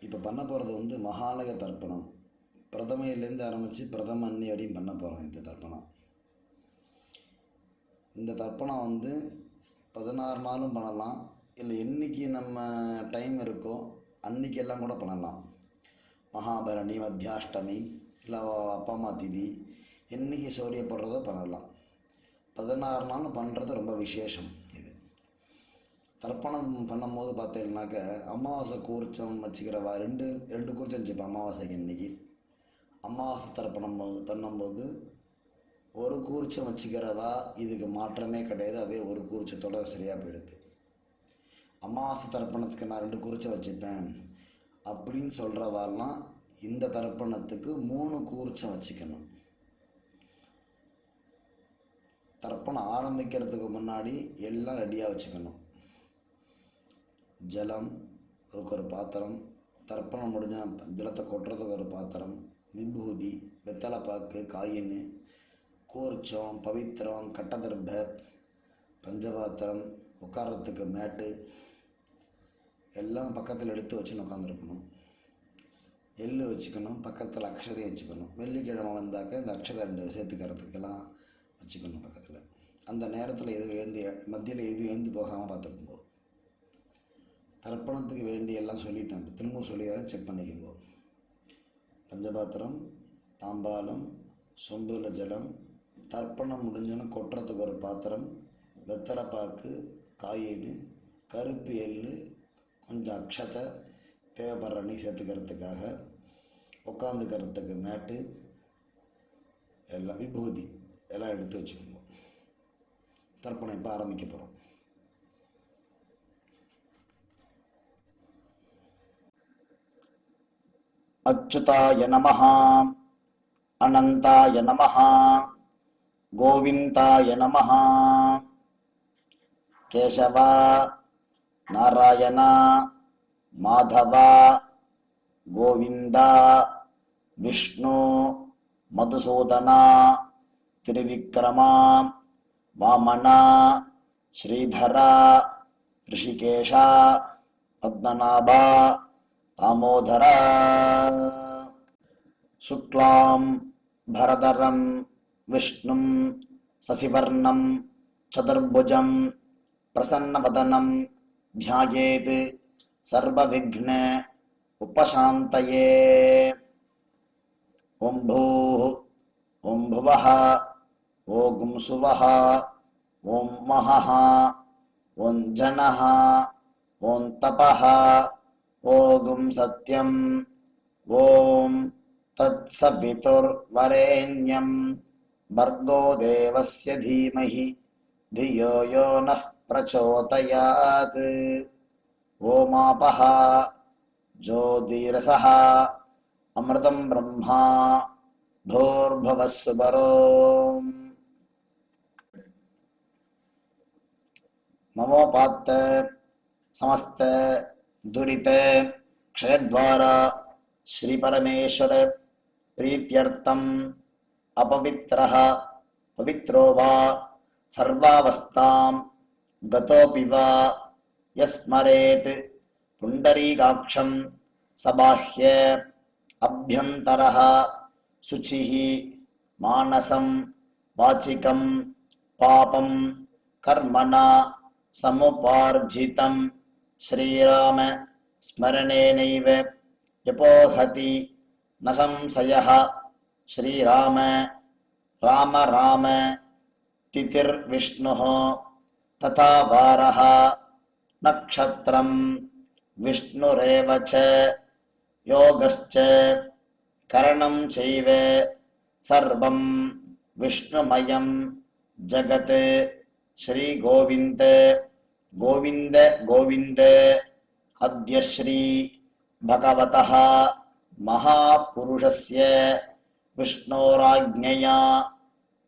இப்போ பண்ண போகிறது வந்து மகாலய தர்ப்பணம். பிரதமையிலேருந்து ஆரம்பித்து பிரதம அன்னி வரையும் பண்ண போகிறோம். இந்த தர்ப்பணம் வந்து 16 நாளும் பண்ணலாம், இல்லை என்றைக்கு நம்ம டைம் இருக்கோ அன்றைக்கெல்லாம் கூட பண்ணலாம். மகாபரணி, மத்தியாஷ்டமி, இல்லை அப்பா அம்மா திதி, என்றைக்கு சௌரியப்படுறதோ பண்ணலாம். 16 நாள் பண்ணுறது ரொம்ப விசேஷம். இது தர்ப்பணம் பண்ணும்போது பார்த்தீங்கன்னாக்க அமாவாசை கூர்ச்சம் வச்சுக்கிறவா ரெண்டு கூர்ச்சம் வச்சுப்பேன். அமாவாசைக்கு இன்றைக்கி அமாவாசை தர்ப்பணம் பண்ணும்போது ஒரு கூர்ச்சம் வச்சுக்கிறவா இதுக்கு மாற்றமே கிடையாது. அதே ஒரு கூர்ச்சத்தோட சரியாக போயிடுது. அமாவாசை தர்ப்பணத்துக்கு நான் 2 கூர்ச்சம் வச்சுப்பேன் அப்படின்னு சொல்கிறவாலாம் இந்த தர்ப்பணத்துக்கு 3 கூர்ச்சம் வச்சுக்கணும். தர்ப்பணம் ஆரம்பிக்கிறதுக்கு முன்னாடி எல்லாம் ரெடியாக வச்சுக்கணும். ஜலம், அதுக்கு ஒரு பாத்திரம், தர்ப்பணம் முடிஞ்ச ஜலத்தை கொட்டுறதுக்கு ஒரு பாத்திரம், விபூதி, வெத்தலைப்பாக்கு, காயின், கூர்ச்சம், பவித்திரம், கட்டதர்ப, பஞ்சபாத்திரம், உட்காரத்துக்கு மேட்டு எல்லாம் பக்கத்தில் எடுத்து வச்சுன்னு உட்காந்துருக்கணும். எள்ளு வச்சுக்கணும், பக்கத்தில் அக்ஷதையும் வச்சுக்கணும். வெள்ளிக்கிழமை வந்தாக்க இந்த அக்ஷதை 2 சேர்த்துக்கிறதுக்கெல்லாம் வச்சுக்கணும் பக்கத்தில். அந்த நேரத்தில் மத்தியில் எதுவும் எழுந்து போகாமல் பார்த்துக்கும்போ. தர்ப்பணத்துக்கு வேண்டியெல்லாம் சொல்லிட்டேன். திரும்ப சொல்லியாலும் செக் பண்ணிக்கோங்க. பஞ்சபாத்திரம், தாம்பாலம், சொம்புல ஜலம், தர்ப்பணம் முடிஞ்சோன்னு கொட்டுறதுக்கு ஒரு பாத்திரம், வெத்தலைப்பாக்கு, காயின், கருப்பு எள்ளு, கொஞ்சம் அக்ஷதை, தேவைப்படுற அன்னி சேர்த்துக்கிறதுக்காக, உட்காந்துக்கிறதுக்கு மேட்டு, எல்லாம் விபூதி எல்லாம் எடுத்து வச்சுக்கோங்க. தர்ப்பணம் இப்போ ஆரம்பிக்க போகிறோம். அச்சுதாய நமஹ, அனந்தாய நமஹ, கோவிந்தாய நமஹ. கேசவ, நாராயண, மாதவ, கோவிந்த, விஷ்ணு, மதுசூதன, திரிவிக்ரம, வாமன, ஸ்ரீதர, ரிஷிகேஷ, பத்மநாப, தாமோதர. சுக்லாம் பரதரம் விஷ்ணும் சசிவர்ணம் சதுர்புஜம் பிரசன்னவதனம் த்யாயேத் சர்வவிக்ன உபசாந்தயே. ஓம் பூः ஓம் புவः ஓம் சுவः ஓம் மஹः ஓம் ஜனः ஓம் தபः ஓம் சத்யம் ஓம் தத்சவிதுர்வரேண்யம் भर्गो देवस्य धीमहि धियो यो नः प्रचोदयात्. ओमापः ज्योतिरसः अमृतं ब्रह्मा भूर्भुवः सुवरो. ममोपात्त समस्त दुरित क्षयद्वारा श्री परमेश्वर प्रीत्यर्थम अपवित्रः पवित्रो वा सर्वावस्थां गतोऽपि वा यस्मरेत् पुण्डरीकाक्षं सबाह्य अभ्यन्तरः शुचिः मानसं वाचिकं पापं कर्मणा समुपार्जितं श्रीराम स्मरणेनैव यपोहति न संशयः. श्रीराम राम राम तिथिर्विष्णुः तथा वारः नक्षत्रं विष्णुरेव च योगश्च करणं चैव सर्वं विष्णुमयं जगत्. श्री गोविन्द गोविन्द गोविन्द. अद्य श्री भगवतः महापुरुषस्य विष्णोराज्ञया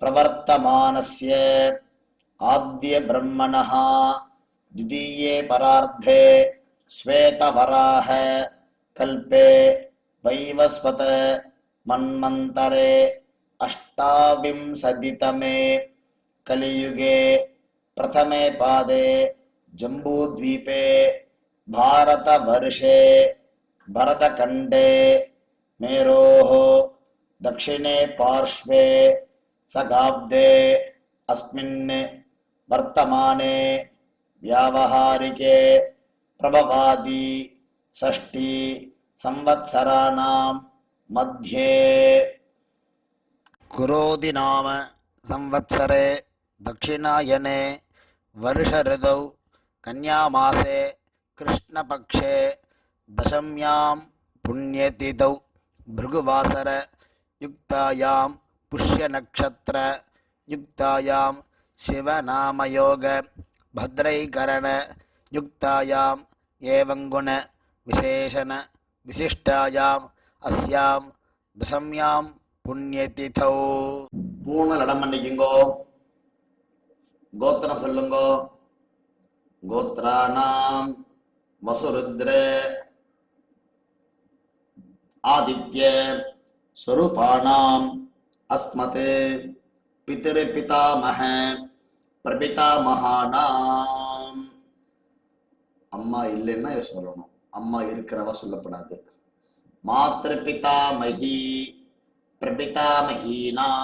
प्रवर्तमानस्य आद्य ब्रह्मणः द्वितीये परार्धे श्वेतवराह कल्पे वैवस्वत मन्वन्तरे अष्टाविंशतितमे कलियुगे प्रथमे पादे जम्बूद्वीपे भारतवर्षे भरतखण्डे मेरोः दक्षिणे पार्श्वे सगाब्दे अस्मिन् वर्तमाने व्यावहारिके प्रभवादि षष्ठी संवत्सराणां मध्ये कुरोधि नाम संवत्सरे दक्षिणायने वर्ष ऋतौ कन्यामासे कृष्णपक्षे दशम्यां पुण्यतिथौ भृगुवासर युक्तायां पुष्यनक्षत्र युक्तायां शिवनामयोग भद्रैकरण युक्तायां एवं गुण विशेषण विशिष्टायां अस्यां दशम्यां पुण्यतिथौ பூணல் இடம் பண்ணிக்குங்கோ. கோத்திரம் சொல்லுங்கோ. கோத்ராணாம் வசுருத்ர ஆதித்ய ஸ்வரூபாணாம் அஸ்மத் பிதృபிதாமஹ பிரபிதாமஹானாம். அம்மா இல்லைன்னா சொல்லணும், அம்மா இருக்கிறவ சொல்லப்படாது. மாத்ருபிதாமஹி பிரபிதாமஹீனாம்.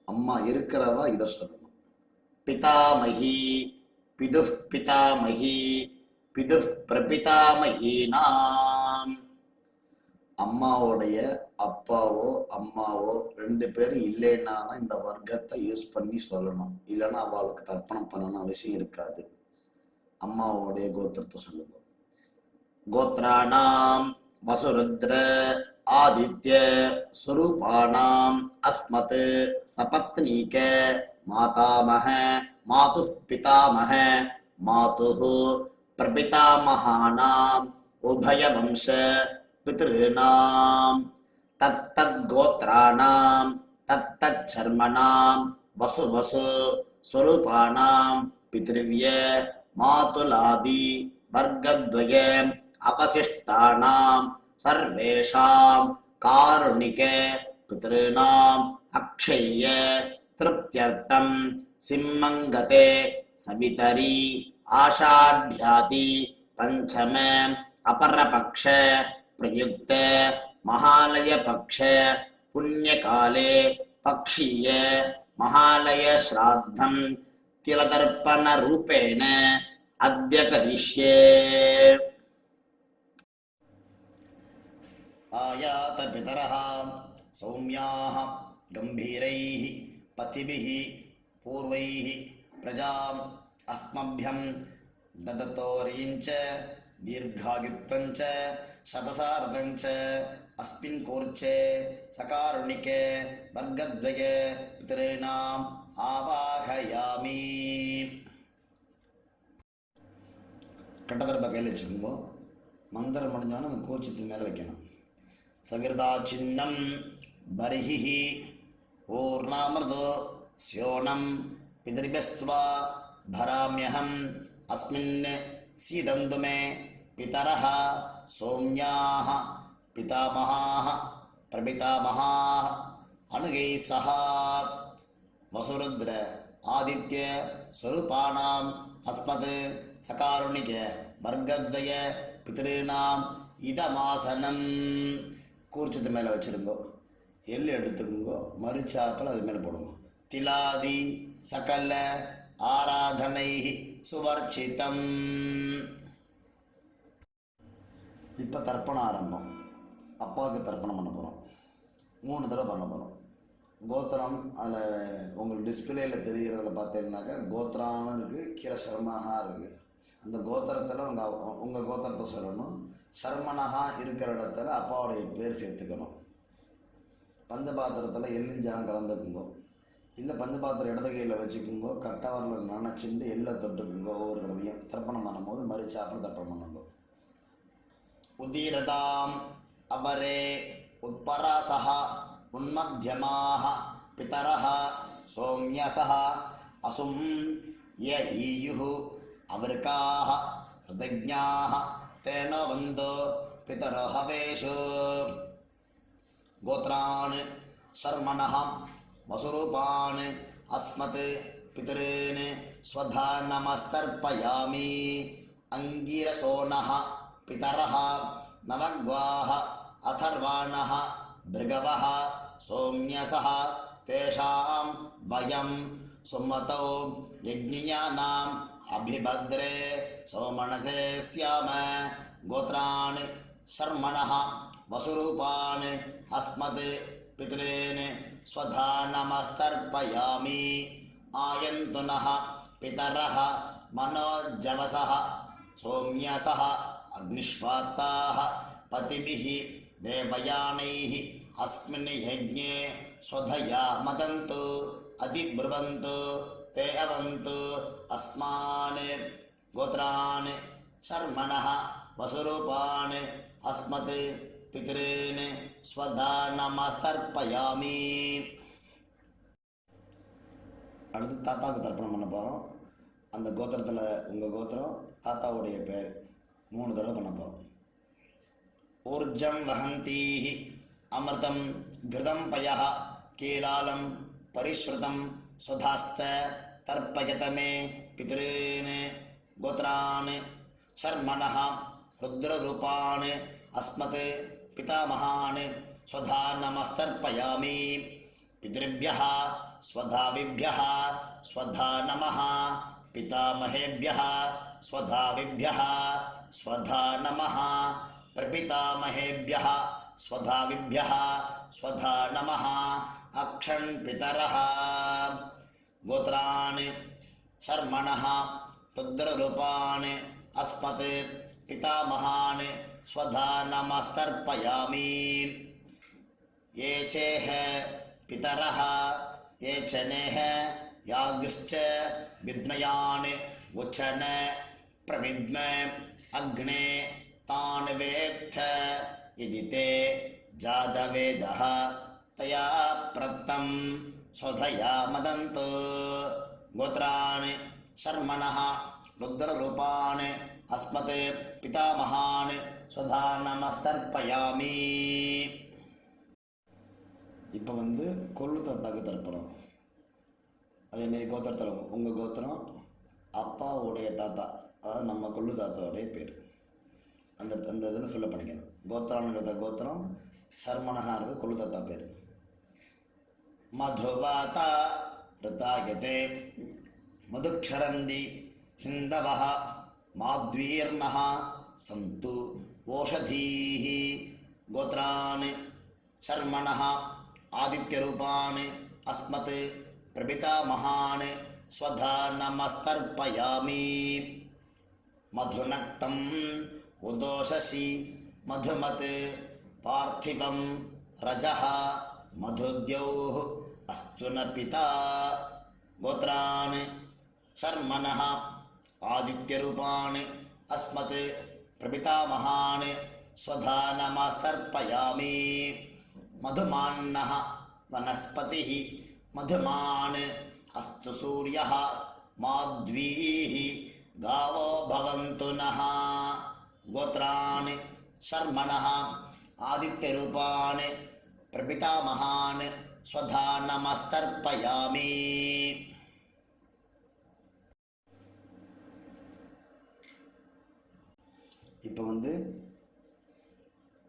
அம்மா இருக்கிறவ இதை சொல்லணும். பிதாமஹி பிது பிதாமஹி பிது பிரபிதாமஹீனாம். அம்மாவோடைய அப்பாவோ அம்மாவோ ரெண்டு பேரும் இல்லைன்னா தான் இந்த வர்க்கத்தை யூஸ் பண்ணி சொல்லணும். இல்லைன்னா அவளுக்கு தர்ப்பணம் பண்ணணும் அவசியம் இருக்காது. அம்மாவோடைய கோத்திரத்தை சொல்லுங்க. கோத்ராணாம் வசுருத்ர ஆதித்ய ஸ்வரூபாணாம் அஸ்மத் சபத்னீக மாதாமஹ மாது பிதாமஹ மாது பிரபிதாமஹானாம் உபயவம்ச பித்ருணாம் தத்தத் கோத்ராணாம் தத்தத் சர்மணாம் வசு வசு ஸ்வரூபாணாம் பித்ருவ்ய மாதுலாதி வர்க்கத்வய अपशिष्टानां सर्वेषां कारुणिक पितॄणाम् अक्षय्य तृप्त्यर्थं सिंहङ्गते सवितरी आषाढ्याति पंचम अपरपक्ष प्रयुक्त महालय पक्ष पुण्यकाले पक्षीय महालय श्राद्धं तिलतर्पण रूपेण अद्य करिष्ये. आयात पितरः सौम्याः गंभीरैः पतिभिः पूर्वैः प्रजाम् अस्मभ्यं ददतोर्यञ्च दीर्घायुत्वञ्च शतसारथञ्च अस्मिन् कोर्चे सकारुणिके वर्गद्वय पितॄणाम् आवाहयामि. கட்டதர்ப கையில் வச்சுக்கோங்க. மந்திரம் முடிஞ்சாலும் அந்த கோச்சத்து மேலே வைக்கணும். சகிருதா சின்னம் பரிஹி ஊர்ணாமிருதோ ஸ்யோனம் பிதரிபஸ்வா பராமியஹம் அஸ்மின் சீதந்து மே பிதரஹ சௌம்யாஹ பிதாமஹாஹ பிரபிதாமஹாஹ அனுகை சஹா வசுருத்ர ஆதித்ய ஸ்வரூபாணாம் அஸ்மத் சகாருணிக வர்க்கத்வய பித்ருணாம் இதமாசனம். கூர்ச்சத்து மேலே வச்சுருங்கோ. எள்ளு எடுத்துக்கோங்கோ. மறுச்சாப்பில் அது மேலே போடுங்க. திலாதி சகல ஆராதனை சுவர்ச்சிதம். இப்போ தர்ப்பணம் ஆரம்பம். அப்பாவுக்கு தர்ப்பணம் பண்ண போகிறோம். 3 தடவை பண்ண போகிறோம். கோத்திரம் அதில் உங்களுக்கு டிஸ்பிளேயில் தெரிகிறதுல பார்த்தீங்கன்னாக்கா கோத்திரான்னு இருக்குது, கீழே சர்மனஹா இருக்குது. அந்த கோத்திரத்தில் உங்கள் கோத்திரத்தை சொல்லணும். சர்மனஹா இருக்கிற இடத்துல அப்பாவுடைய பேர் சேர்த்துக்கணும். பஞ்சபாத்திரத்தில் எள்ளிஞ்சாலம் கலந்துக்குங்கோ. இல்லை பஞ்சபாத்திரம் இடது கையில் வச்சுக்குங்கோ. கட்டவரில் நினச்சிட்டு எள்ளை தொட்டுக்குங்கோ. ஒவ்வொரு தடவையும் தர்ப்பணம் பண்ணும்போது மறுச்சாப்பில் தர்ப்பணம் பண்ணுங்கோ. உதீரதாம் அவரே உட்பராசஹ உன்மத்தியமாஹ பிதரஹ சௌம்யசஹ அசும் ய ஈயுஹு அவர்காஹ ஹிருதஜ்ஞாஹ தேன வந்தோ பிதரோ ஹவேஷு. கோத்ரான் சர்மணஹ வசுரூபான் அஸ்மத் பிதॄன் ஸ்வதா நமஸ்தர்ப்பயாமி. अंगीरसोनः पितरः नवग्वाः अथर्वाणः भृगवः सोम्यसः तेषां वयं सुमतौ यज्ञियानाम् अभिभद्रे सोमनसे स्याम गोत्रान् शर्मणः वसुरूपान् अस्मत् पितॄन् स्वधा नमस्तर्पयामि आयन्तु नः पितरः मनोजवसः सौम्यसः अग्निष्वात्ताः पतिभिः देवयानैः अस्मिन् यज्ञे स्वधया मदन्तु अधिब्रुवन्तु ते अवन्तु अस्मान् गोत्रान् शर्मणः वसुरूपान् अस्मत् पितॄन् स्वधा नमस्तर्पयामि. அடுத்து தாத்தாவுக்கு தர்ப்பணம் பண்ண போகிறோம். அந்த கோத்திரத்தில் உங்கள் கோத்திரம் தாத்தாவுடைய பேர் 3 தடவை பண்ண போகிறோம். ஊர்ஜம் வஹந்தீஹ அமிர்தம் கிருதம் பயः கீலாலம் பரிஸ்ருதம் சுதாஸ்த தர்ப்பயதமே பித்ருன் கோத்ரான் சர்மணः ருத்ரரூபான் அஸ்மத் பிதாமகான் ஸ்வதா நமஸ்தர்ப்பயாமி. பித்ருभ्यः स्वधाविभ्यः स्वधा नमः पितामहेभ्यः स्वधाविभ्यः स्वधा नमः प्रपितामहेभ्यः स्वधाविभ्यः स्वधा नमः. अक्षन् पितरः गोत्रान् शर्मणः रुद्ररूपान् अस्मत् पितामहान् स्वधा नमस्तर्पयामि. ये चेह पितरः ये चनेह यागश्च विद्मयान् उचन प्रविद्म अग्ने तान् वेत्थ यदि ते जातवेदः तया प्रक्तं स्वधया मदन्तु. गोत्रान् शर्मणः रुद्ररूपान् अस्मत् पितामहान् स्वधा नमस्तर्पयामि. இப்போ கொள்ளு தாத்தாக்கு தர்ப்பணம். அதேமாரி கோத்திரத்தில் உங்கள் கோத்திரம் அப்பாவுடைய தாத்தா, அதாவது நம்ம கொள்ளு தாத்தாவுடைய பேர் அந்த இதில் ஃபில்லப் பண்ணிக்கணும். கோத்திரான்கிறத கோத்திரம், சர்மனகாகிறது கொள்ளு தாத்தா பேர். மதுவாதா ரிதாயதே மதுக்ஷரந்தி சிந்தவः மாத்வீர்ணः சந்து ஓஷதீः. கோத்ரான் शर्मणः आदित्यरूपान् अस्मत् प्रपितामहान् स्वधा नमस्तर्पयामि. मधुनक्तं उदोषसि मधुमत् पार्थिवं रजः मधुद्यौः अस्तु न पिता. गोत्रान् शर्मणः आदित्यरूपान् अस्मत् प्रपितामहान् स्वधा नमस्तर्पयामि. मधुमान्नः वनस्पतिः मधुमान् अस्तु सूर्यः माध्वीः गावो भवन्तु नः. गोत्रान् शर्मणः आदित्यरूपान् प्रपितामहान् स्वधा नमस्तर्पयामि. இப்போ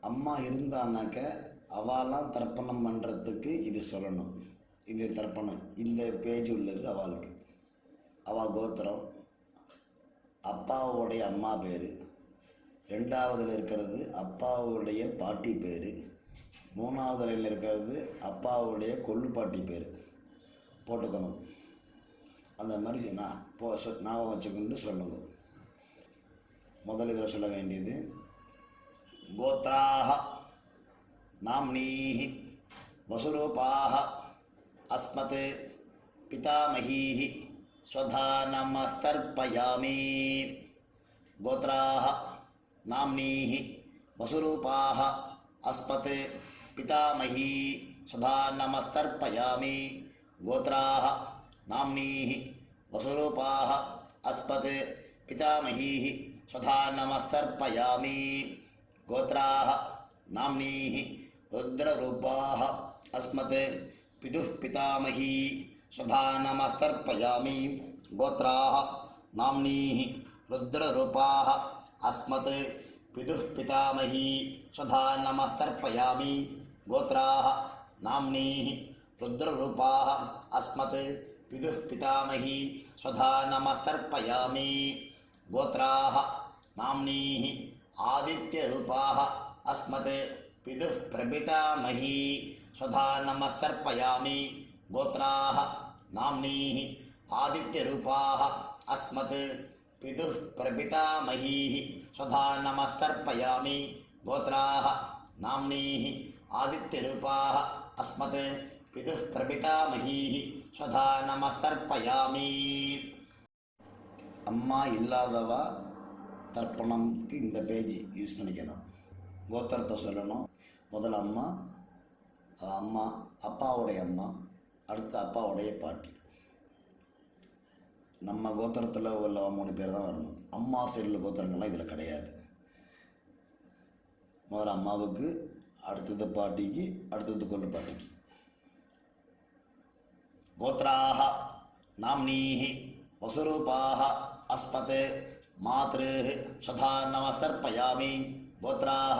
அம்மா இருந்தான்னாக்க அவளாம் தர்ப்பணம் பண்ணுறதுக்கு இது சொல்லணும். இது தர்ப்பணம், இந்த பேஜ் உள்ளது அவளுக்கு. அவள் கோத்திரம், அப்பாவுடைய அம்மா பேர், 2வதுல இருக்கிறது அப்பாவுடைய பாட்டி பேர், 3வது லைனில் இருக்கிறது அப்பாவுடைய கொள்ளு பாட்டி பேர் போட்டுக்கணும். அந்த மாதிரி ஞாபகம் வச்சுக்கொண்டு சொல்லுங்க. முதல் இதில் சொல்ல வேண்டியது गोत्राः नाम्नीः वसुरूपाः अस्मत् पितामहीः स्वधा नमस्तर्पयामि. गोत्राः नाम्नीः वसुरूपाः अस्मत् पितामही स्वधा नमस्तर्पयामि. गोत्राः नाम्नीः वसुरूपाः अस्मत् पितामहीः स्वधा नमस्तर्पयामि. गोत्राः नाम्नीः रुद्ररूपाः अस्मत् पितुः पितामही स्वधा नमस्तर्पयामि. गोत्राः नाम्नीः रुद्ररूपाः अस्मत् पितुः पितामही स्वधा नमस्तर्पयामि गोत्राः नाम्नीः रुद्ररूपाः अस्मत् पितुः पितामही स्वधा नमस्तर्पयामि गोत्राः नाम्नीः आदित्यरूपाः अस्मत् पितुः प्रपितामही स्वधा नमस्तर्पयामि गोत्राः नाम्नीः आदित्यरूपाः अस्मत् पितुः प्रपितामही स्वधा नमस्तर्पयामि गोत्राः नाम्नीः आदित्यरूपाः अस्मत् पितुः प्रपितामही स्वधा नमस्तर्पयामि அம்மா இல்லாதவா தர்ப்பணம்க்கு இந்த பேஜ் யூஸ் பண்ணிக்கணும். கோத்திரத்தை சொல்லணும். முதல்ல அம்மா, அம்மா அப்பாவுடைய அம்மா, அடுத்து அப்பாவுடைய பாட்டி. நம்ம கோத்திரத்தில் உள்ள 3 பேர் தான் வரணும். அம்மா சைடில் கோத்திரங்கள்லாம் இதில் கிடையாது. முதல்ல அம்மாவுக்கு, அடுத்தது பாட்டிக்கு, அடுத்தது கொள்ளு பாட்டிக்கு. கோத்ராஹ நாம்னீஹ வசுரூபாஹ अस्मत् मातृः स्वधा नमस्तर्पयामि गोत्राः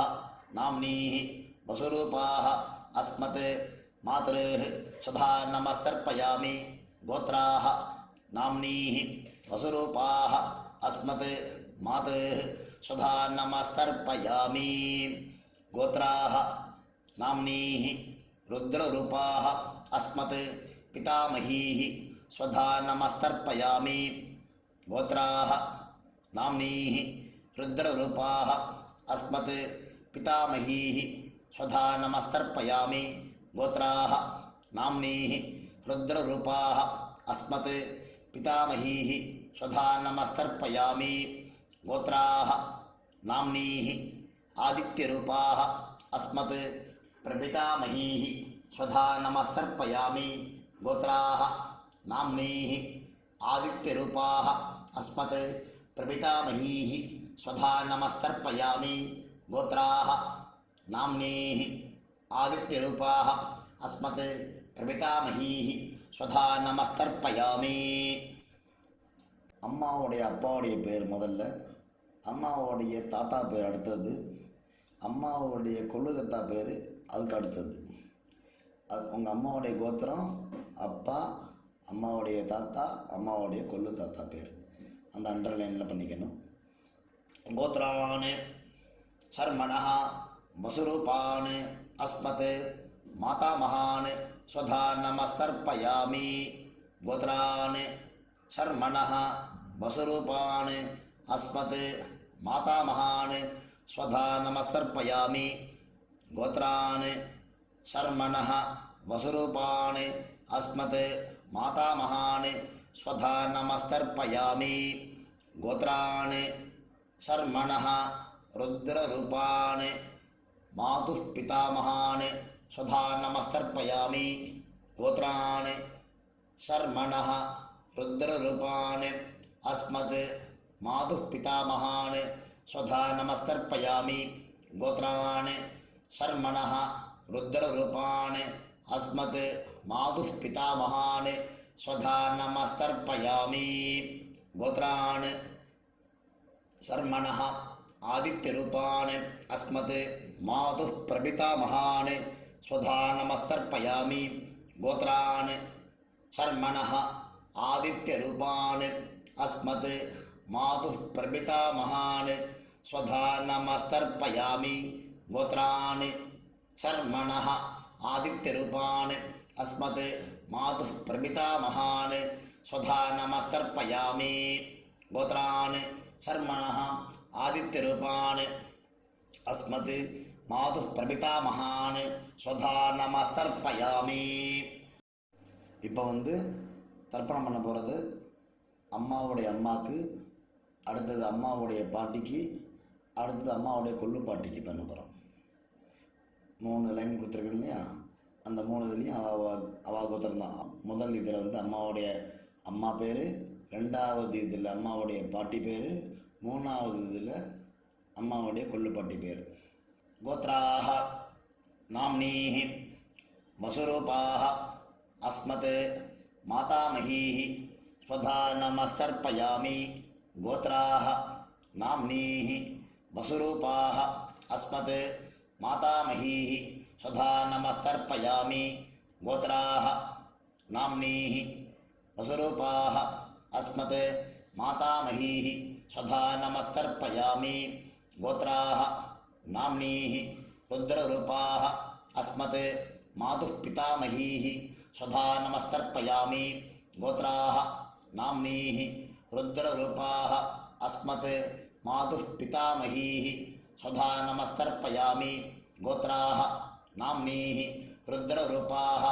नाम्नीः वसुरूपाः अस्मत् मातृः स्वधा नमस्तर्पयामि गोत्राः नाम्नीः वसुरूपाः अस्मत् मातृः स्वधा नमस्तर्पयामि गोत्राः नाम्नीः रुद्ररूपाः अस्मत् पितामहीः स्वधा नमस्तर्पयामि गोत्राः नाम्नीः रुद्ररूपाः अस्मत् पितामहीः स्वधा नमस्तर्पयामि गोत्राः नाम्नीः रुद्ररूपाः अस्मत् पितामहीः स्वधा नमस्तर्पयामि गोत्राः नाम्नीः आदित्यरूपाः अस्मत् प्रपितामहीः स्वधा नमस्तर्पयामि गोत्राः नाम्नीः आदित्यरूपाः अस्मत् प्रपितामहीः स्वधा नमस्तर्पयामि गोत्राः नाम्नीः आदित्यरूपाः अस्मत् प्रपितामहीः स्वधा नमस्तर्पयामि அம்மாவுடைய அப்பாவுடைய பேர் முதல்ல, அம்மாவுடைய தாத்தா பேர் அடுத்தது, அம்மாவுடைய கொள்ளு தாத்தா பேர் அதுக்கு அடுத்தது. அது உங்கள் அம்மாவுடைய கோத்திரம், அப்பா, அம்மாவுடைய தாத்தா, அம்மாவுடைய கொள்ளு தாத்தா பேர் அந்த அண்டர்லைனில் பண்ணிக்கணும். கோத்ரான் சர்மணः வசுரூபான் அஸ்மத் மாதாமகான் ஸ்வதா நமஸ்தர்ப்பயாமி கோத்ரான் சர்மணः வசுரூபான் அஸ்மத் மாதாமகான் ஸ்வதா நமஸ்தர்ப்பயாமி கோத்ரான் சர்மணः வசுரூபான் अस्मत् मातामहान् स्वधा नमस्तर्पयामि गोत्रान् शर्मणः रुद्ररूपान् मातुः पितामहान् स्वधा नमस्तर्पयामि गोत्रान् शर्मणः रुद्ररूपान् अस्मत् मातुः पितामहान् स्वधा नमस्तर्पयामि गोत्रान् शर्मणः रुद्ररूपान् अस्मत् मातुः पितामहान् स्वधा नमस्तर्पयामि गोत्रान् शर्मणः आदित्यरूपान् अस्मत् मातुः प्रपितामहान् स्वधा नमस्तर्पयामि गोत्रान् शर्मणः आदित्यरूपान् अस्मत् मातुः प्रपितामहान् स्वधा नमस्तर्पयामि गोत्रान् शर्मणः आदित्यरूपान् अस्मत् मातुः प्रपितामहान् स्वधा नमस्तर्पयामि गोत्रान् शर्मणः आदित्यरूपान् अस्मत् मातुः प्रपितामहान् स्वधा नमस्तर्पयामि. இப்போ தர்ப்பணம் பண்ண போகிறது அம்மாவுடைய அம்மாவுக்கு, அடுத்தது அம்மாவுடைய பாட்டிக்கு, அடுத்தது அம்மாவுடைய கொள்ளு பாட்டிக்கு பண்ண போகிறோம். 3 லைன் கொடுத்துருக்கேன் இல்லையா, அந்த 3 இதுலேயும் அவா கோத்திரம் தான். முதல் இதில் அம்மாவுடைய அம்மா பேர், 2வது இதில் அம்மாவுடைய பாட்டி பேர், 3வது இதில் அம்மாவுடைய கொள்ளு பாட்டி பேர். கோத்ராஹ நாம்னீஹ வசுரூபாஹ அஸ்மத் மாதாமஹீஹ ஸ்வதா நமஸ்தர்ப்பயாமி கோத்ராஹ नाम्नीः वसुरूपाः अस्मत् मातामहीः स्वधा नमस्तर्पयामि गोत्राः नाम्नीः वसुरूपाः अस्मत् मातामहीः स्वधा नमस्तर्पयामि गोत्राः नाम्नीः रुद्ररूपाः अस्मत् मातुः पितामहीः स्वधा नमस्तर्पयामि गोत्राः नाम्नीः रुद्ररूपाः अस्मत् मातुः पितामहीः स्वधा नमस्तर्पयामि गोत्राः नाम्नीः रुद्ररूपाः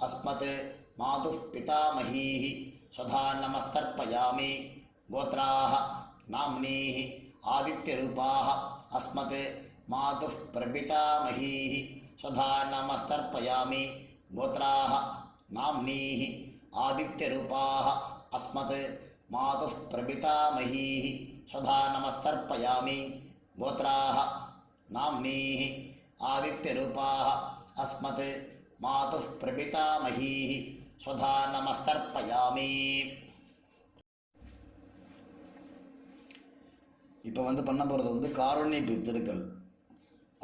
अस्मत् मातुः पितामहीः स्वधा नमस्तर्पयामि गोत्राः नाम्नीः आदित्यरूपाः अस्मत् मातुः प्रपितामहीः स्वधा नमस्तर्पयामि गोत्राः नाम्नीः आदित्यरूपाः अस्मत् मातुः प्रपितामहीः स्वधा नमस्तर्पयामि गोत्राः नाम्नीः आदित्यरूपाः अस्मत् मातुः प्रपितामहीः स्वधा नमस्तर्पयामि. இப்போ பண்ண போகிறது காருண்ய பித்திருக்கள்.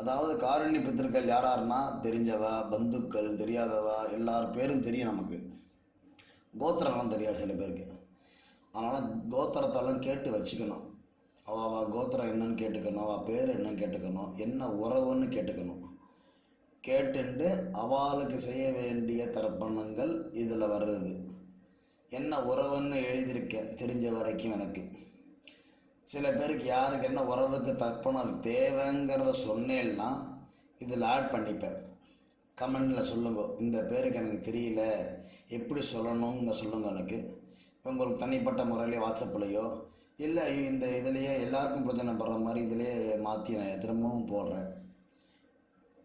அதாவது காருண்ய பித்திருக்கள் யாராருன்னா தெரிஞ்சவா, பந்துக்கள், தெரியாதவா, எல்லார் பேரும் தெரியும் நமக்கு. கோத்திரம்லாம் தெரியாது சில பேருக்கு. அதனால் கோத்திரத்தெல்லாம் கேட்டு வச்சுக்கணும். அவள் கோத்திரம் என்னன்னு கேட்டுக்கணும், அவள் பேர் என்னன்னு கேட்டுக்கணும், என்ன உறவுன்னு கேட்டுக்கணும். கேட்டுண்டு அவளுக்கு செய்ய வேண்டிய தர்ப்பணங்கள் இதில் வர்றது. என்ன உறவுன்னு எழுதியிருக்கேன் தெரிஞ்ச வரைக்கும் எனக்கு. சில பேருக்கு யாருக்கு என்ன உறவுக்கு தர்ப்பணம் தேவைங்கிறத சொன்னேன்னா இதில் ஆட் பண்ணிப்பேன். கமெண்டில் சொல்லுங்க, இந்த பேருக்கு எனக்கு தெரியல, எப்படி சொல்லணுங்க சொல்லுங்க. எனக்கு உங்களுக்கு தனிப்பட்ட முறையிலே வாட்ஸ்அப்லேயோ இல்லை இந்த இதுலேயே எல்லாருக்கும் பிரச்சனைப்படுற மாதிரி இதிலே மாற்றி நான் திரும்பவும் போடுறேன்.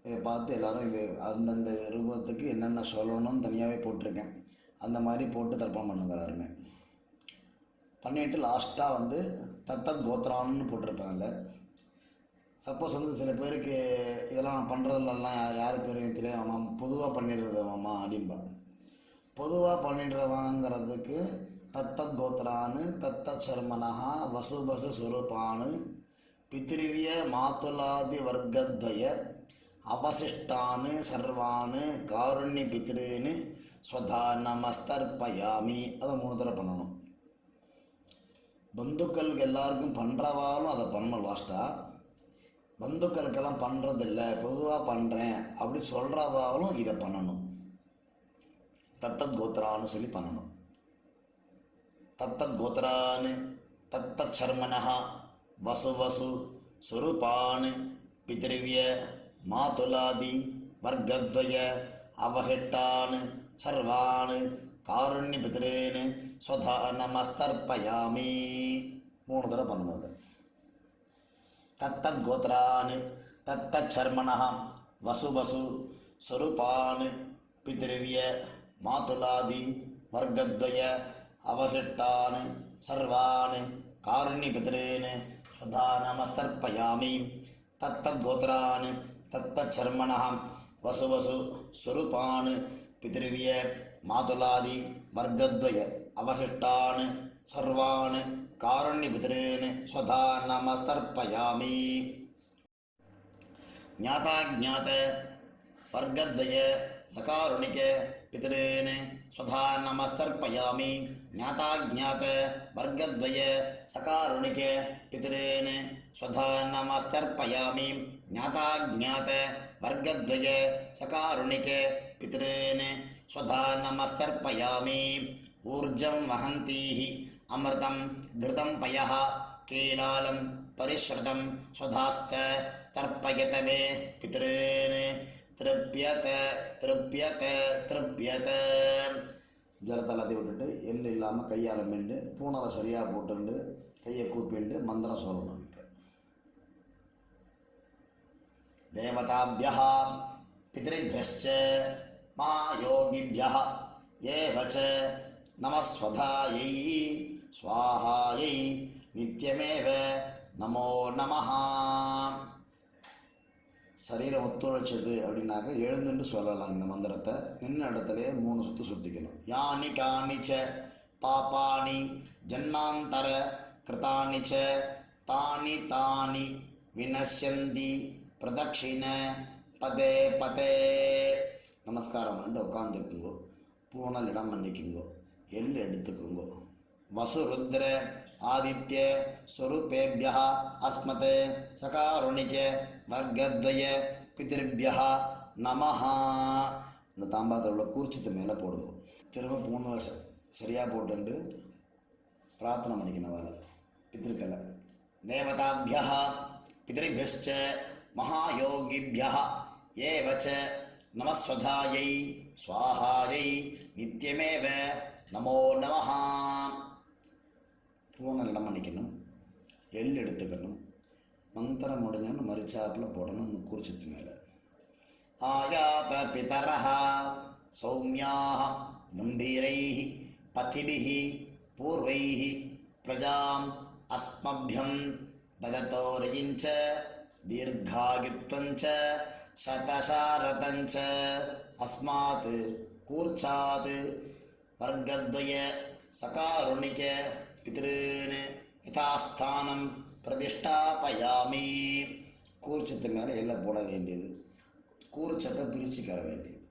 இதை பார்த்து எல்லோரும் இது அந்தந்த ரூபத்துக்கு என்னென்ன சொல்லணும்னு தனியாகவே போட்டிருக்கேன். அந்த மாதிரி போட்டு தர்ப்பணம் பண்ணுங்க எல்லாருமே. பண்ணிவிட்டு லாஸ்ட்டாக தத்தத் கோத்ரான்னு போட்டிருப்பேன். அதில் சப்போஸ் சில பேருக்கு இதெல்லாம் நான் பண்ணுறதுலலாம் யார் பேரும் தெரியாது, ஆமாம் பொதுவாக பண்ணிடுறது மாமா அப்படின்பா. பொதுவாக பண்ணிடுறவாங்கிறதுக்கு தத்தத் கோத்ரான்னு தத்தத் சர்மனஹா வசுபசு சுரூபானு பித்ருவிய மாத்துலாதி வர்க்கத்வய அவசிஷ்டானு சர்வானு காருண்ய பித்ருன்னு ஸ்வதா நமஸ்தர்ப்பயாமி. அதை 3 தடவை பண்ணணும். பந்துக்களுக்கு எல்லாருக்கும் பண்ணுறவாலும் அதை பண்ணணும். லாஸ்ட்டாக பந்துக்களுக்கெல்லாம் பண்ணுறதில்ல, பொதுவாக பண்ணுறேன் அப்படி சொல்கிறவாலும் இதை பண்ணணும். தத்தத் கோத்ரான்னு சொல்லி பண்ணணும். தத்தத் கோத்ரான்னு தத்தத் சர்மனஹா வசு சுரூபானு பித்ருவிய மாதுலாதி வர்க்கத்வய அவஹிட்டான் சர்வான் காருண்ய பித்ரேன் ஸ்வதா நமஸ்தர்ப்பயாமி. 3 தடவை பண்ணுவது. தத்தத் கோத்ரான் தத்தத் சர்மனஹ வசு ஸ்வரூபான் பித்ருவிய மாதுலாதி வர்க்கத்வய அவசிட்டான் சர்வான் காருண்ய பித்ரேன் ஸ்வதா நமஸ்தர்ப்பயாமி. தத்தத் கோத்ரான் தத்தத் சர்மனஹ வசு ஸ்வரூபான் பித்ருவிய மாதுலாதி வர்க்கத்வய அவசிஷ்டான் சர்வான் காருண்ய பித்ரேன் ஸ்வதா நமஸ்தர்ப்பயாமி. ஞாதாஜ்ஞாத வர்க்கத்வய சகாருணிக பித்ரேன் ஸ்வதா நமஸ்தர்ப்பயாமி. ஞாதாஜ்ஞாத வர்க்கத்வய சகாருணிக பித்ரேன் ஸ்வதா நமஸ்தர்ப்பயாமி. ஞாதாஜ்ஞாத வர்க்கத்வய சகாருணிக பித்ரேன் ஸ்வதா நமஸ்தர்ப்பயாமி. ஊர்ஜம் வஹந்தீஹி அமிர்தம் கிருதம் பயஹ கேலாலம் பரிஸ்ருதம் ஸ்வதாஸ்த தர்ப்பயத மே பித்ரேன் திருப்யத திருப்யத திருப்யத. ஜலத்தை எல்லாத்தையும் விட்டுட்டு எள்ளு இல்லாமல் கையால் மெண்டு பூனவை சரியாக போட்டுண்டு கையை கூப்பிண்டு மந்திரம் சொல்லணும். தேவதாபியः பித்ருभ्यश्च महायोगिभ्यः एव च नमस्वधायै स्वाहायै नित्यमेव நமோ நமஹ. சரீரம் ஒத்துழைச்சது அப்படின்னாக்க எழுந்துட்டு சொல்லலாம் இந்த மந்திரத்தை. நின்ன இடத்துலையே 3 சுற்று சுற்றிக்கணும். யானி காணிச்ச பாபானி ஜன்மாந்தர கிருதானி ச தானி தானி வினஷ்யந்தி பிரதட்சிண பதே பதே. நமஸ்காரம் பண்ணிட்டு உட்காந்துக்குங்கோ. பூனல் இடம் பண்ணிக்குங்கோ. எள் எடுத்துக்குங்கோ. வசுருத்ர ஆதித்ய ஸ்வரூபேபிய அஸ்மத் சகாருணிக வர்க்கத்வய பிதிருபிய நமஹ. இந்த தாம்பாத்தில் உள்ள கூர்ச்சத்து மேலே போடுங்க. திரும்ப பூனை சரியாக போட்டு பிரார்த்தனை பண்ணிக்கணும். வேலை பித்திருக்களை தேவதாபிய பிதிருபியச்ச மகாயோகிபிய ஏவச்ச நமஸ்வதாயை ஸ்வாஹாயை நித்தியமேவ நமோ நமஹ. பூனை இடம் பண்ணிக்கணும். எள் எடுத்துக்கணும். மந்திரம் முடிஞ்சோன்னு மரிச்சாப்பில் போடணும் அந்த கூர்ச்சத்து மேலே. ஆயாத பிதரஹ சௌமியாஹ கம்பீரைஹ பதிபிஹ பூர்வைஹ பிரஜாம் அஸ்மப்யம் தததோரயிஞ்ச தீர்காகித்வஞ்ச சதசாரதஞ்ச அஸ்மாத் கூர்ச்சாத் வர்க்கத்வய சகாருணிக பித்ருன் யதாஸ்தானம் பிரதிஷ்டாபயாமி. கூர்ச்சத்து மேலே எல்லாம் போட வேண்டியது. கூர்ச்சத்தை பிரிச்சுக்கிற வேண்டியது.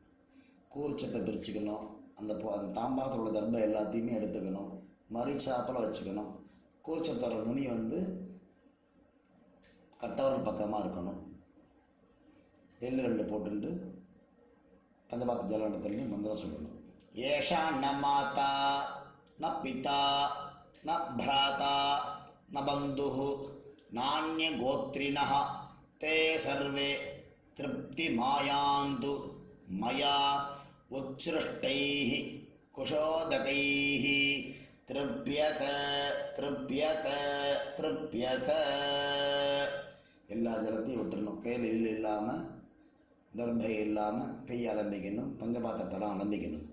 கூர்ச்சத்தை பிரிச்சுக்கணும். அந்த தாம்பாளத்தில் உள்ள தர்பை எல்லாத்தையுமே எடுத்துக்கணும். மரிச்சாப்பில் வச்சுக்கணும். கூர்ச்சத்தோட நுனி கட்டவரல் பக்கமாக இருக்கணும். எள்ளு ரெண்டு போட்டு பஞ்சபாத்த ஜலண்டத்துலேயே மந்திரம் சொல்லணும். ஏஷா ந மாதா ந பிதா ந பிராதா ந பந்து நானிய கோத்ரிணः தே சர்வே திருப்தி மாயாந்து மயா உச்ருஷ்டைः குஷோதகைः திருப்யத திருப்யத திருப்யத. எல்லா ஜலத்தையும் விட்டுறணும். கையில் எள் இல்லாமல் தர்பை இல்லாமல் கையை அலம்பிக்கணும். பஞ்சபாத்திரத்தெல்லாம் அலம்பிக்கணும்.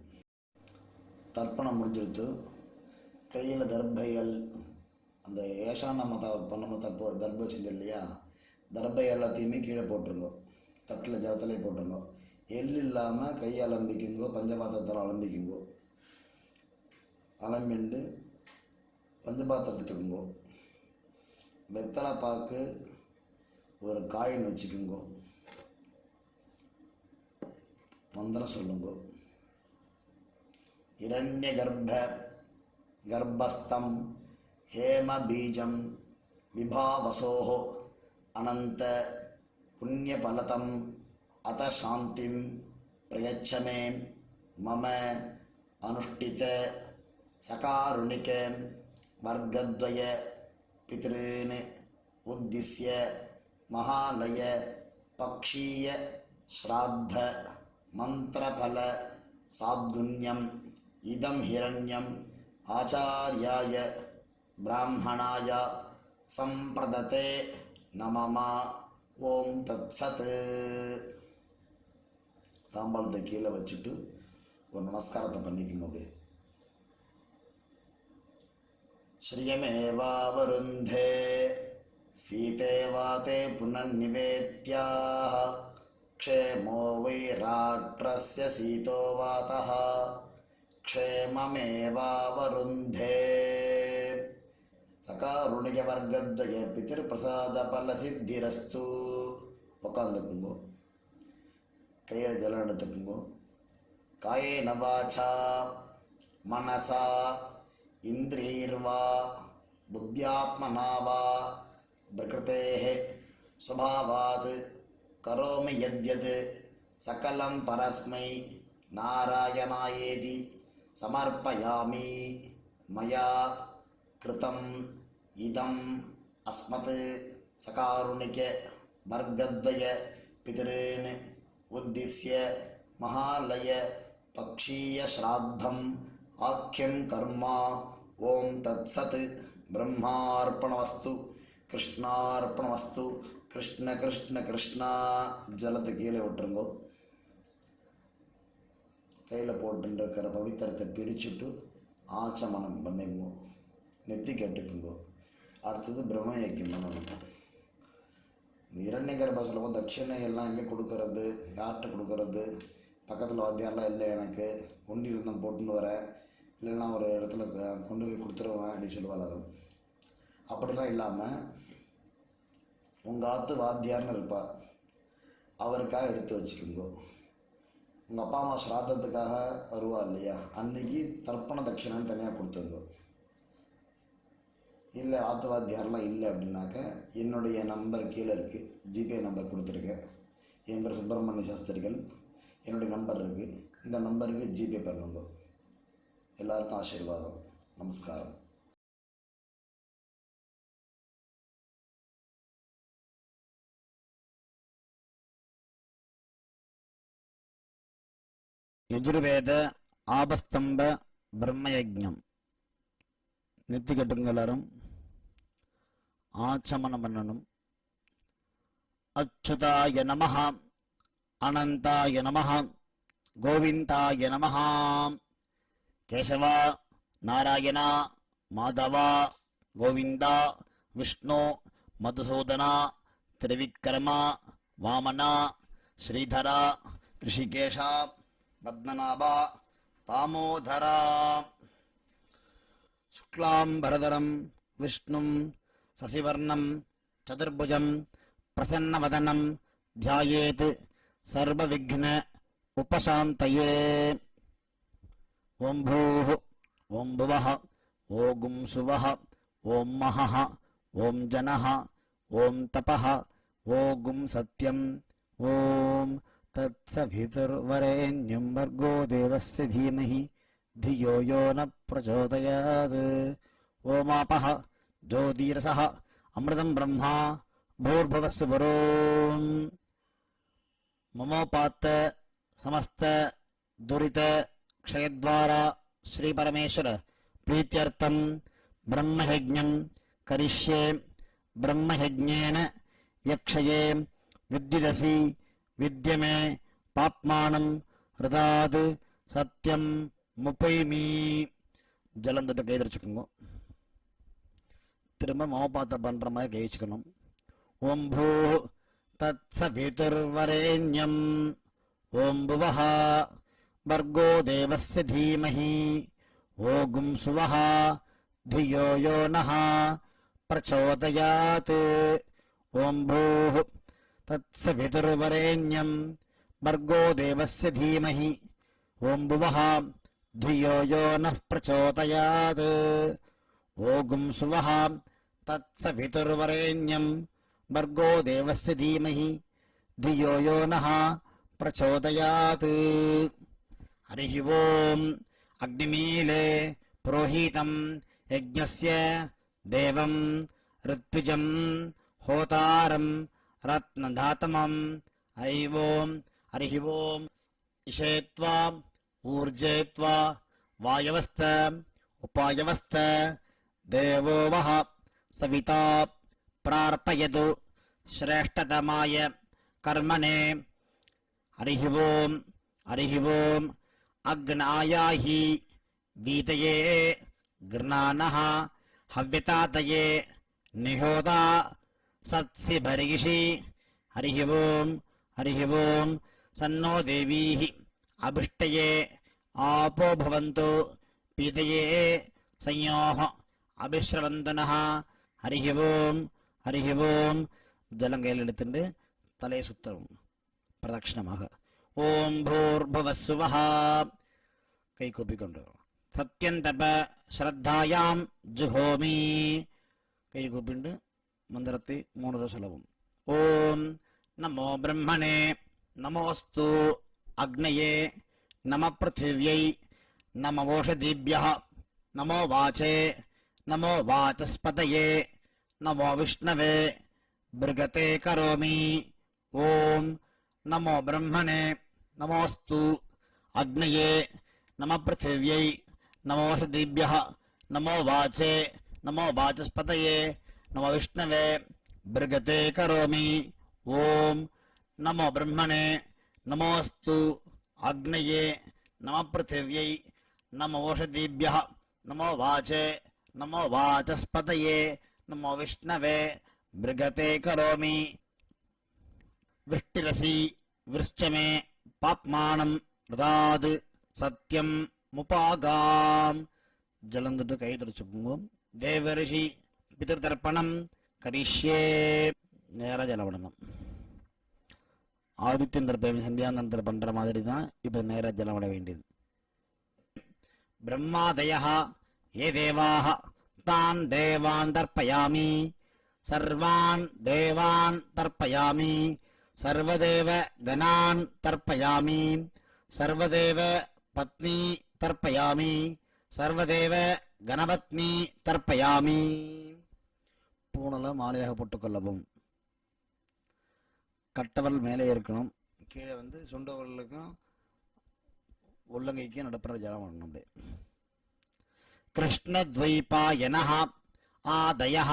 தர்ப்பணம் முடிஞ்சிருத்து. கையில் தர்பைகள் அந்த ஏஷான மத பண்ணும்போது தர்பை செஞ்சு இல்லையா, தர்பை எல்லாத்தையுமே கீழே போட்டுருங்கோ. தட்டில் ஜலத்திலே போட்டுருங்கோ. எள் இல்லாமல் கையை அலம்பிக்குங்கோ. பஞ்சபாத்திரத்தில் அலம்பிக்குங்கோ. அலம்பிண்டு பஞ்சபாத்திரம் எடுத்துக்குங்கோ. வெத்தலை பாக்கு ஒரு காயின் வச்சுக்குங்கோ. மந்திரம் சொல்லுங்கோ. இரண்ய கர்ப்பஸ்தம் ஹேம பீஜம் விபாவசோஹ அனந்த புண்ணியபலதம் அத சாந்திம் பிரயச்சமே மம அனுஷ்டித சகாருணிக வர்க்கத்வய பித்ருன் உத்திஸ்ய மகாலய பக்ஷீய ஸ்ராத்த மந்திரபல சாத்குண்யம் இதம் ஹிரண்யம் ஆச்சார்யாய பிராமணாய சம்பிரததே நமமா. ஓம் தத்சத். தாம்பாளத்தை கீழே வச்சுட்டு ஒரு நமஸ்காரத்தை பண்ணிக்கோங்க. அப்படியே ஸ்ரீயமேவாவருந்தே சீதேவாதே புனர்நிவேத்யாஹ க்ஷேமோ வைராட்ரஸ்ய சீதோ வாதः க்ஷேமமேவாவருந்தே. சகாருணிக வர்க்கத்வய பிதிருப்பிரசாத பல சித்திரஸ்து. உட்காந்துக்குங்கோ. கையில் ஜலம் எடுத்துக்குங்கோ. காயேன வாசா மனசா இந்திரியைர்வா புத்தியாத்மனா வா பிரகிருதேஹ ஸ்வபாவாத் கரோமி யத்யத் சகலம் பரஸ்மை நாராயணாயேதி சமர்ப்பயாமி. மயா கிருதம் இதம் அஸ்மத் சகாருணிக வர்க்கத்வய பித்ருன் உத்திஸ்ய மகாலய பக்ஷீய ஸ்ராத்தம் ஆக்கியம் கர்மா. ஓம் தத்சத். பிரம்மார்ப்பணவஸ்து கிருஷ்ணார்ப்பணவஸ்து. கிருஷ்ண கிருஷ்ண கிருஷ்ணா. ஜலத்தை கீழே விட்டுருங்கோ. கையில் போட்டுருக்கிற பவித்திரத்தை பிரிச்சுட்டு ஆச்சமனம் பண்ணிக்குங்கோ. நெத்தி கட்டுக்குங்கோ. அடுத்தது பிரம்ம யஜ்யம் பண்ணணும். இந்த இரண்ய கர்ப்ப சொல்லுவோம். தட்சிணை எல்லாம் எங்கே கொடுக்கறது, யார்கிட்ட கொடுக்கறது? பக்கத்தில் வாத்தியாரெலாம் இல்லை, எனக்கு கொண்டியில் தான் போட்டுன்னு வரேன், இல்லைன்னா ஒரு இடத்துல கொண்டு போய் கொடுத்துருவேன் அப்படின்னு சொல்லுவாங்க. அப்படிலாம் இல்லாமல் உங்கள் ஆத்து வாத்தியார்னு இருப்பார், அவருக்காக எடுத்து வச்சுக்கோங்க. உங்கள் அப்பா அம்மா ஸ்ராத்தத்துக்காக வருவா இல்லையா, அன்னைக்கு தர்ப்பண தட்சிணான்னு தனியாக கொடுத்துருங்க. இல்லை ஆத்து வாத்தியாரெலாம் இல்லை அப்படின்னாக்க என்னுடைய நம்பர் கீழே இருக்குது, ஜிபே நம்பர் கொடுத்துருக்கேன். என் பேர் சுப்பிரமணிய சாஸ்திரிகள், என்னுடைய நம்பர் இருக்குது, இந்த நம்பருக்கு ஜிபே பண்ணுங்க. எல்லாருக்கும் ஆசீர்வாதம். நமஸ்காரம். யஜுர்வேத ஆபஸ்தம்ப பிரம்மயஜம் நெத்தி கட்டுங்க. எல்லாரும் ஆச்சமனம் பண்ணணும். அச்சுதாய நமஹ, அனந்தாய நமஹ, கோவிந்தாய நமஹ. கேசவா, நாராயணா, மாதவா, கோவிந்தா, விஷ்ணு, மதுசூதனா, திரிவிக்ரமா, வாமனா, ஸ்ரீதரா, ரிஷிகேஷா, பத்மநாபா, தாமோதரா. சுக்லாம்பரதரம் விஷ்ணும் சசிவர்ணம் சதுர்புஜம் பிரசன்னவதனம் த்யாயேத் சர்வவிக்ன உபசாந்தயே. ஓம் பூः ஓம் புவः ஓம் சுவः ஓம் மஹः ஓம் ஜனः ஓம் தபः ஓம் சத்யம். ஓம் தத்சவிதுர்வரேண்யம் வர்கோ தேவஸ்ய தீமஹி धियो यो न प्रचोदयात्. ओमापः ज्योतिरसः अमृतं ब्रह्मा भूर्भुवस्सु वरोम्. ममोपात्त समस्त दुरित क्षयद्वारा श्री परमेश्वर प्रीत्यर्थं ब्रह्मयज्ञं करिष्ये. ब्रह्मयज्ञेन यक्षये विद्युदसि विद्यमे पाप्मानं हृदात् सत्यं முப்பைமீ. ஜலம் தொட்டு கை தரிச்சுக்கோங்க. திரும்ப மமபாத்த பண்ற மாதிரி கை வச்சுக்கணும். ஓம் பூ தத் சவிதுர்வரேண்யம் ஓம் புவஹ வர்கோ தேவஸ்ய தீமஹி ஓம் சுவஹ धियो यो नः प्रचोदयात्. ஓம் பூ தத் சவிதுர்வரேண்யம் வர்கோ தேவஸ்ய தீமஹி ஓம் புவஹ धियो यो नः प्रचोदयात्. ओगुं सुवः तत्सवितुर्वरेण्यं भर्गो देवस्य धीमहि धियो यो नः प्रचोदयात्. हरिः ओम्. अग्निमीले पुरोहितं यज्ञस्य देवं ऋत्विजं होतारं रत्नधातमं ऐवों. हरिः ओम्. इषेत्वा ऊर्जेत्वा वायवस्थ उपायवस्थ देवो वः सविता प्रार्पयतु श्रेष्ठतमाय कर्मणे. हरिः ओम्. हरिः ओम्. अग्नायाहि वीतये गृणानः हव्यतातये निहोता सत्सि भर्गिषि. हरिः ओम्. हरिः ओम्. सन्नो देवीः अभिष्टये आपो भवन्तु पीतये संयोः अभिश्रवन्तु नः. हरिः ओम्. हरिः ओम्. जलं கையில் எடுத்துட்டு தலையை சுத்தம் பிரதட்சணமாக. ஓம் பூர்புவः சுவः. கை கூப்பிக்கொண்டு சத்யந்தப ஸ்ரத்தாயாம் ஜுஹோமி. கை கூப்பிண்டு மந்திரத்தை 3 தடவை சொல்லவும். ஓம் நமோ பிரம்மணே நமோஸ்து அக்னயே நம பிருथिव्यै நம ஓஷதீभ्यः நமோ வாச்சே நமோ வாசஸ்பதயே நமோ விஷ்ணவே பிருகதே கரோமி. ஓம் நமோ பிரம்மணே நமோஸ்து அக்னயே நம பிருथिव्यै நமோ ஓஷதீभ्यः நமோ வாச்சே நமோ வாசஸ்பதயே நமோ விஷ்ணவே பிருகதே கரோமி. ஓம் நமோ பிரம்மணே நமோஸ்து அக்னயே நம பிருथिव्यै நமோ ஓஷதீभ्यः நமோ வாச்சே நமோ வாசஸ்பதயே நமோ விஷ்ணவே பிருகதே கரோமி. விஷ்டிரசி விருஷ்சமே பாப்மானம் ருதாது சத்யம் முபாகாம். ஜலம் தொட்டு கை தொடச்சுக்கோங்க. தேவரிஷி பிதர்தர்ப்பணம் கரிஷ்யே. நேராக ஜலம் விடணும். ஆதித்யன் தர்ப்பயம் சந்தியானந்தர் பண்ற மாதிரி தான் இப்போ நேராக ஜலம் விட வேண்டியது. பிரம்மாதயः ये देवाः तान् देवान् तर्पयामि सर्वान् देवान् तर्पयामि सर्वदेव गणान् तर्पयामि सर्वदेव पत्नी तर्पयामि सर्वदेव கணபத்னி தர்ப்பயாமி. பூணலை மாலையாக போட்டுக்கொள்ளவும். கட்டவரல் மேலே இருக்கணும், கீழே வந்து சுண்டவர்களுக்கும் உள்ளங்கைக்கும் நடுப்புற ஜலம் பண்ணணும். அப்படியே கிருஷ்ணத்வைபாயனः ஆதயः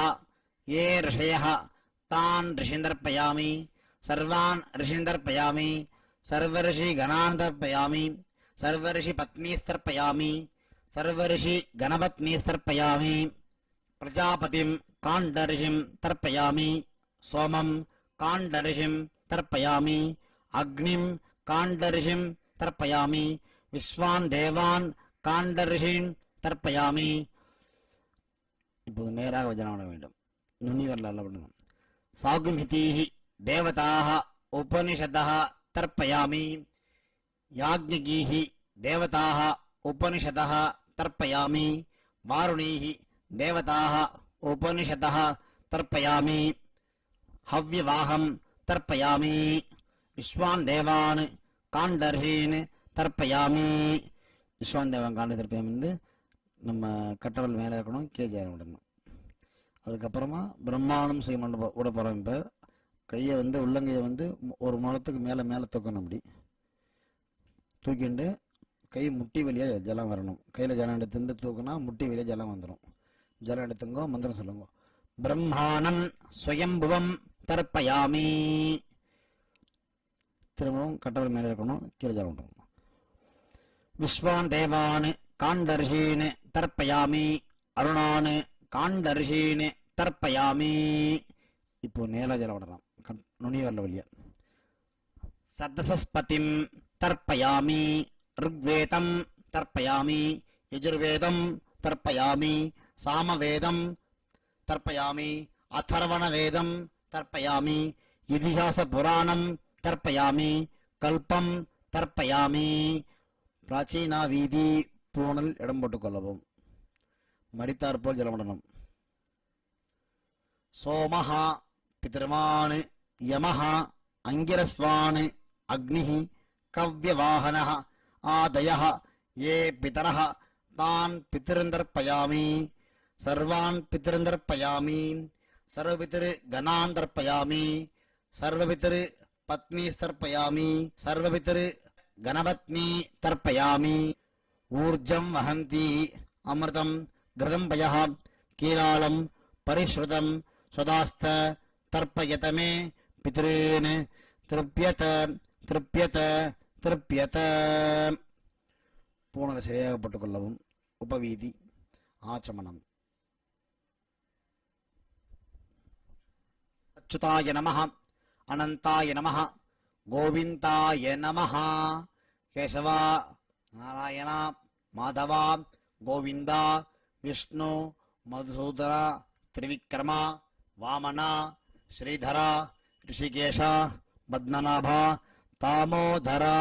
ये ऋषयः तान् ऋषीन् तर्पयामि सर्वान् ऋषीन् तर्पयामि सर्वऋषि गणान् तर्पयामि सर्वऋषि पत्नीस्तर्पयामि सर्वऋषि गणपत्नीस्तर्पयामि प्रजापतिं काण्डऋषिं तर्पयामि सोमं काण्डऋषिं तर्पयामि अग्निं काण्डऋषिं तर्पयामि विश्वान् देवान् काण्डऋषीन् तर्पयामि. இப்போது நேராக வஜனம் பண்ண வேண்டும். நுனி வரலாறு பண்ணுங்க. சாகுமிதீஹ தேவதாஹ உபனிஷதஹ தர்ப்பயாமி யாக்ஞிகீஹ தேவதாஹ உபனிஷதஹ தர்ப்பயாமி வாருணீஹ தேவதாஹ உபனிஷதஹ தர்ப்பயாமி ஹவ்யவாஹம் தர்ப்பயாமி விஸ்வான் தேவான் காண்டர்ஹீன் தர்ப்பயாமி. விஸ்வான் தேவான் காண்ட தர்ப்பயாமி வந்து நம்ம கட்டவல் மேலே இருக்கணும், கேஜாரம் விடணும். அதுக்கப்புறமா பிரம்மாண்டம் செய்யணும் விட போகிறோம். இப்போ கையை வந்து உள்ளங்கையை வந்து ஒரு முழத்துக்கு மேலே மேலே தூக்கணும். அப்படி தூக்கிண்டு கை முட்டி வழியாக ஜலம் வரணும். கையில் ஜலம் எடுத்து தூக்குனா முட்டி வழியாக ஜலம் வந்துடும். ஜலம் எடுத்துங்கோ, மந்திரம் சொல்லுங்க. பிரம்மாணம் ஸ்வயம்புவம் தர்ப்பயாமி. திரும்பவும் கட்டவல் மேலே இருக்கணும், கீழே ஜலம் விடணும். விஸ்வான் தேவான் காண்டர்ஷீன் தர்ப்பயாமி அருணான் காண்டர்ஷீன் தர்ப்பயாமி. இப்போ நேரா ஜலம் விடலாம், நுனி வரல வழியா. சதசஸ்பதிம் தர்ப்பயாமி ருக்வேதம் தர்ப்பயாமி யஜுர்வேதம் தர்ப்பயாமி சாமவேதம் தர்ப்பயாமி அதர்வணவேதம் தர்ப்பயாமி இதிகாச புராணம் தர்ப்பயாமி கல்பம் தர்ப்பயாமி. பிராச்சீனா வீதி பூணல் இடம் போட்டுக் கொள்ளவும். மரித்தார் போல் ஜலமடனம். சோமஹா பிதர்மான் யமஹா அங்கிரஸ்வான் அக்னிஹி கவ்யவாஹனஹ ஆதயஹ ये पितरः तान् पितृन्दर्पयामि सर्वान् पितृन्दर्पयामि सर्वपितृगणान् तर्पयामि सर्वपितृपत्नीस्तर्पयामि सर्वपितृगणपत्नी तर्पयामि. ऊर्जं वहन्ति अमृतं घृतं पयः कीलालं परिश्रुतं स्वदास्त तर्पयत मे पितॄन् तृप्यत तृप्यत तृप्यत. பூணலை சரியாக போட்டுக்கொள்ளவும். உபவீதி ஆச்சமனம். அச்சுதாய நமஹ அனந்தாய நமஹ கோவிந்தாய நமஹ. கேசவா நாராயண மாதவா கோவிந்தா விஷ்ணு மதுசூதனா திரிவிக்ரமா வாமனா ஸ்ரீதரா ரிஷிகேஷா பத்மநாபா தாமோதரா.